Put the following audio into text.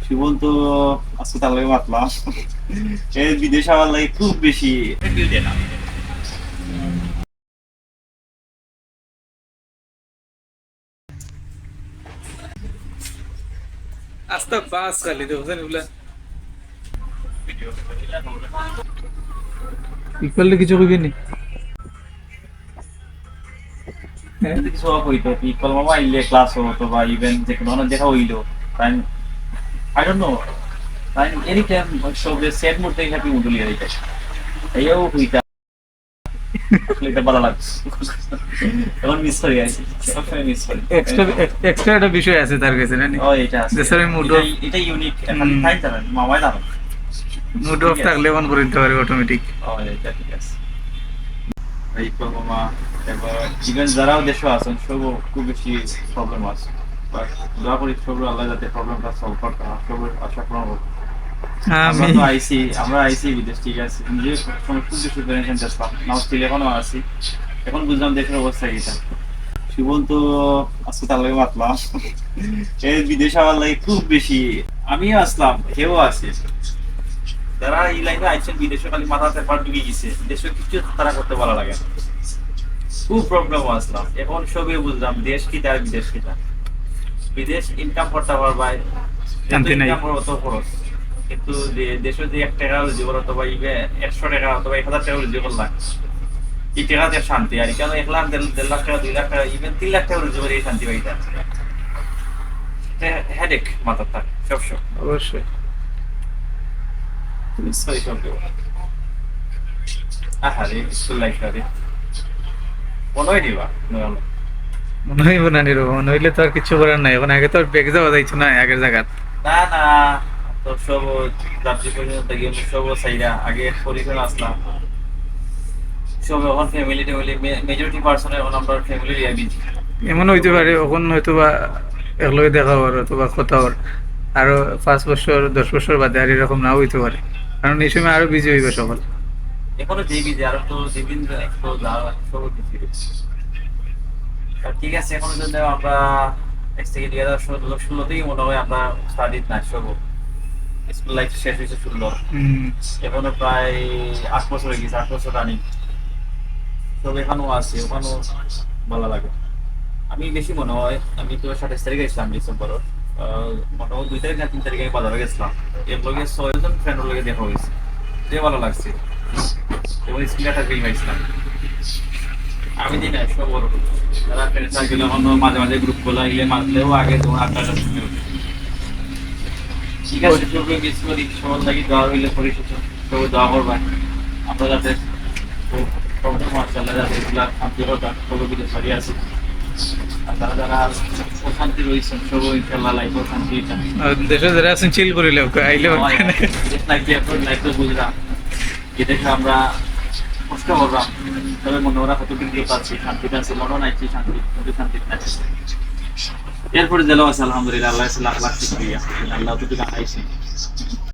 সুবল তো আজকে তার লাগে মাতলাম এই বিদেশে আমার লাগে খুব বেশি ফিল দেয় না। আস্তা বাস খালি দেখছেন এগুলা ই করলে কিছু কইবি নি। হ্যাঁ যদি কিছু হইতো পিপল মামা আইলে ক্লাস হতো বা ইভেন যে কোনো দেখা হইলো তাই আই ডোন্ট নো তাই এনি টাইম সবে সেট মুড থেকে হ্যাপি মুড লিয়ে যাইতে এইও হইতা আসলে এটা ভালো লাগছে এখন মিস করি আছি সবসময় মিস করি। এক্সট্রা এক্সট্রা একটা বিষয় আছে তার কাছে না ও এটা আছে দেশের মুড অফ এটা ইউনিক খালি তাই জানেন মামাই জানেন মুড অফ থাকলে অন করে দিতে পারে অটোমেটিক। ও এটা ঠিক আছে এই মামা এবার ইভেন যারাও দেশে আছেন সব খুব বেশি প্রবলেম আছে বাট দোয়া করি সব আল্লাহ যাতে প্রবলেমটা সলভ করতে হয় সব আশা পূরণ হোক। আমরা আমি তো আমরা আইসি বিদেশ ঠিক আছে যে সমস্ত দেশে বেরিয়েছেন দেখলাম নাও স্টিল এখনো আছি এখন বুঝলাম দেশের অবস্থা এটা সুবল তো আজকে তার লাগে মাতলাম এই বিদেশে আমার লাগে খুব বেশি আমিও আসলাম কেউ আছে যারা এই লাইনে আইছেন বিদেশে খালি মাথা পেপার ঢুকে গেছে দেশে কিছু তারা করতে ভালো লাগে না। খুব প্রবলেম আসলাম এখন সবই বুঝলাম দেশ কি তার বিদেশ কি তার বিদেশ ইনকাম করতে পারবাই শান্তি নাই। অত খরচ কিন্তু দেশে যে 1 টাকা জীবন অথবা 100 টাকা অথবা 1000 টাকা জীবন লাগে এই টাকাতে শান্তি আর কেন 1 লাখ 1.5 লাখ টাকা 2 লাখ টাকা ইভেন 3 লাখ টাকা জীবনে এই শান্তি পাইতে হেডেক মাথার থাকে সবসময় অবশ্যই সরি সব আহারে স্কুল লাইফ রে মনে হয় দিবা মনে হইব না নিরব মনে হইলে তো আর কিছু করার নাই এখন আগে তো আর বেগে যাওয়া যাইছো না আগের জায়গা। না না তো সব যাত্রী পর্যন্ত গিয়ে সব সাইরা আগে পরিবার আসলাম সব এখন ফ্যামিলি টেমিলি মেজরিটি পার্সন এখন আমরা ফ্যামিলি লিয়ে বিজি এমন হইতে পারে এখন হয়তো বা একলগে দেখা হওয়ার অথবা কথা হওয়ার আরো 5 বছর 10 বছর বাদে আর এরকম নাও হইতে পারে কারণ এই সময় আরো বিজি হইবে সকল। এখনো যেই বিজি আর তো যেদিন একটু সব বিজি ঠিক আছে এখন যদি আমরা নেক্সট থেকে 2016 মনে হয় আমরা স্টাডি না সব স্কুল লাইফ শেষ হয়েছে 16 এখনো প্রায় 8 বছর হয়ে গেছে 8 বছর রানিং সব এখানেও আছে ওখানেও ভালো লাগে। আমি বেশি মনে হয় আমি তো 27 তারিখে গেছিলাম ডিসেম্বর মনে হয় 2 তারিখ না 3 তারিখে আমি বাজারে গেছিলাম এর লগে 6 জন ফ্রেন্ডের লগে দেখা হয়েছে যে ভালো লাগছে এবং স্কুলটা ফিল পাইছিলাম আমি দিন সব বড় যারা ফ্রেন্ড সার্কেল এখন মাঝে মাঝে গ্রুপ খোলা এলে মাঝলেও আগে তোমার 8টা শুনে ঠিক আছে সবাই মিস করি সবার লাগি দোয়া হইলে করি সবাই দোয়া করবা আমরা যাতে মার্শাল্লাহ যাতে এগুলা শান্তি কথা সবাই বিদেশ সরিয়ে আছে আর তারা যারা অশান্তি রয়েছেন সবাই ইনশাল্লাহ লাইফ শান্তি দেশে যারা আছেন চিল করিলে আইলে লাইফ তো বুঝলাম এদেশে আমরা কষ্ট করলাম তবে মনে ওরা কত দিন দিয়ে পাচ্ছি শান্তিতে আছে মনও নাইছি শান্তি কিন্তু শান্তি নাই এরপরে জেলাও আছে আলহামদুলিল্লাহ আল্লাহ লাখ লাখ শুকরিয়া আল্লাহ তো আইছি